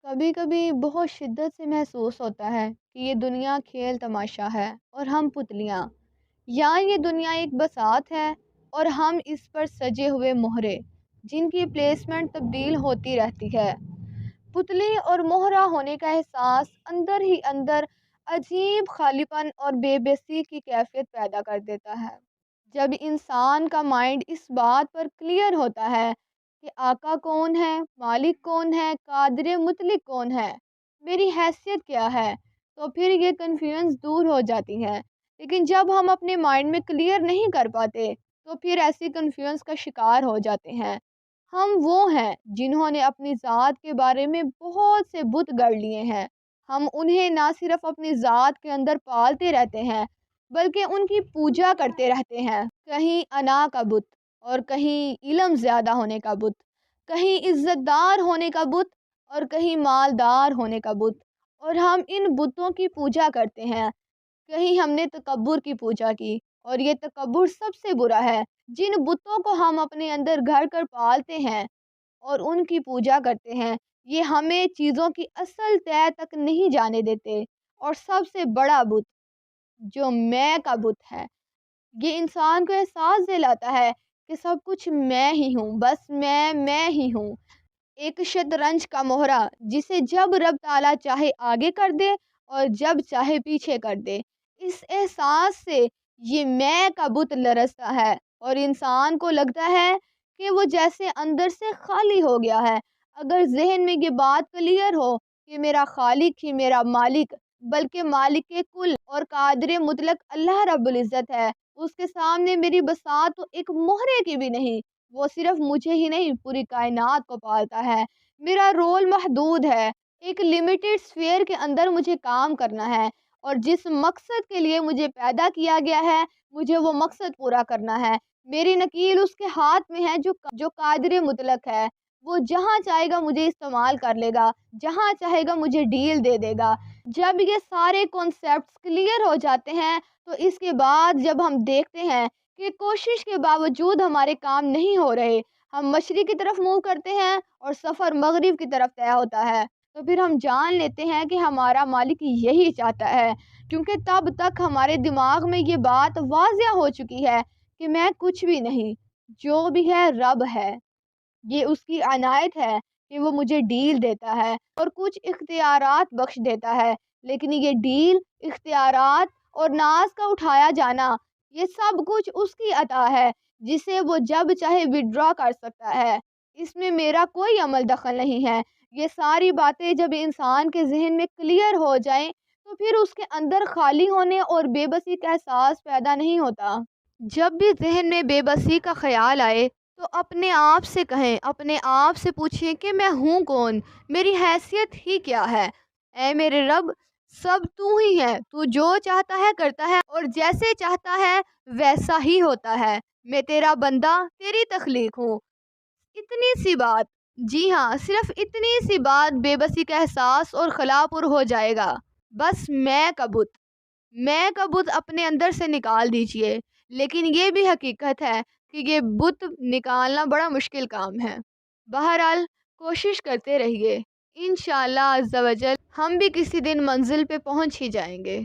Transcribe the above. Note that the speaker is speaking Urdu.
کبھی کبھی بہت شدت سے محسوس ہوتا ہے کہ یہ دنیا کھیل تماشا ہے اور ہم پتلیاں، یا یہ دنیا ایک بساط ہے اور ہم اس پر سجے ہوئے مہرے جن کی پلیسمنٹ تبدیل ہوتی رہتی ہے۔ پتلی اور مہرہ ہونے کا احساس اندر ہی اندر عجیب خالی پن اور بے بسی کی کیفیت پیدا کر دیتا ہے۔ جب انسان کا مائنڈ اس بات پر کلیئر ہوتا ہے کہ آقا کون ہے، مالک کون ہے، قادر مطلق کون ہے، میری حیثیت کیا ہے، تو پھر یہ کنفیوژن دور ہو جاتی ہے۔ لیکن جب ہم اپنے مائنڈ میں کلیئر نہیں کر پاتے تو پھر ایسی کنفیوژن کا شکار ہو جاتے ہیں۔ ہم وہ ہیں جنہوں نے اپنی ذات کے بارے میں بہت سے بت گڑھ لیے ہیں۔ ہم انہیں نہ صرف اپنی ذات کے اندر پالتے رہتے ہیں بلکہ ان کی پوجا کرتے رہتے ہیں۔ کہیں انا کا بت اور کہیں علم زیادہ ہونے کا بت، کہیں عزت دار ہونے کا بت اور کہیں مالدار ہونے کا بت، اور ہم ان بتوں کی پوجا کرتے ہیں۔ کہیں ہم نے تکبر کی پوجا کی، اور یہ تکبر سب سے برا ہے۔ جن بتوں کو ہم اپنے اندر گھر کر پالتے ہیں اور ان کی پوجا کرتے ہیں، یہ ہمیں چیزوں کی اصل تہ تک نہیں جانے دیتے۔ اور سب سے بڑا بت جو میں کا بت ہے، یہ انسان کو احساس دلاتا ہے کہ سب کچھ میں ہی ہوں، بس میں ہی ہوں۔ ایک شطرنج کا مہرہ جسے جب رب تعالیٰ چاہے آگے کر دے اور جب چاہے پیچھے کر دے۔ اس احساس سے یہ میں کا بت لرزتا ہے اور انسان کو لگتا ہے کہ وہ جیسے اندر سے خالی ہو گیا ہے۔ اگر ذہن میں یہ بات کلیئر ہو کہ میرا خالق ہی میرا مالک بلکہ مالک کل اور قادر مطلق اللہ رب العزت ہے، اس کے سامنے میری بساط تو ایک مہرے کی بھی نہیں، وہ صرف مجھے ہی نہیں پوری کائنات کو پالتا ہے۔ میرا رول محدود ہے، ایک لمیٹڈ سفیر کے اندر مجھے کام کرنا ہے، اور جس مقصد کے لیے مجھے پیدا کیا گیا ہے مجھے وہ مقصد پورا کرنا ہے۔ میری نکیل اس کے ہاتھ میں ہے جو قادر مطلق ہے۔ وہ جہاں چاہے گا مجھے استعمال کر لے گا، جہاں چاہے گا مجھے ڈیل دے دے گا۔ جب یہ سارے کانسیپٹس کلیئر ہو جاتے ہیں تو اس کے بعد جب ہم دیکھتے ہیں کہ کوشش کے باوجود ہمارے کام نہیں ہو رہے، ہم مشرق کی طرف منہ کرتے ہیں اور سفر مغرب کی طرف طے ہوتا ہے، تو پھر ہم جان لیتے ہیں کہ ہمارا مالک یہی چاہتا ہے، کیونکہ تب تک ہمارے دماغ میں یہ بات واضح ہو چکی ہے کہ میں کچھ بھی نہیں، جو بھی ہے رب ہے۔ یہ اس کی عنایت ہے کہ وہ مجھے ڈیل دیتا ہے اور کچھ اختیارات بخش دیتا ہے، لیکن یہ ڈیل، اختیارات اور ناز کا اٹھایا جانا، یہ سب کچھ اس کی عطا ہے جسے وہ جب چاہے وڈرا کر سکتا ہے۔ اس میں میرا کوئی عمل دخل نہیں ہے۔ یہ ساری باتیں جب انسان کے ذہن میں کلیئر ہو جائیں تو پھر اس کے اندر خالی ہونے اور بے بسی کا احساس پیدا نہیں ہوتا۔ جب بھی ذہن میں بے بسی کا خیال آئے تو اپنے آپ سے کہیں، اپنے آپ سے پوچھیں کہ میں ہوں کون، میری حیثیت ہی کیا ہے۔ اے میرے رب، سب تو ہی ہے، تو جو چاہتا ہے کرتا ہے اور جیسے چاہتا ہے ویسا ہی ہوتا ہے۔ میں تیرا بندہ، تیری تخلیق ہوں۔ اتنی سی بات، جی ہاں صرف اتنی سی بات بے بسی کا احساس اور خلا پر ہو جائے گا۔ بس میں کا بت اپنے اندر سے نکال دیجئے۔ لیکن یہ بھی حقیقت ہے کہ یہ بت نکالنا بڑا مشکل کام ہے۔ بہرحال کوشش کرتے رہیے، انشاءاللہ عز و جل ہم بھی کسی دن منزل پہ پہنچ ہی جائیں گے۔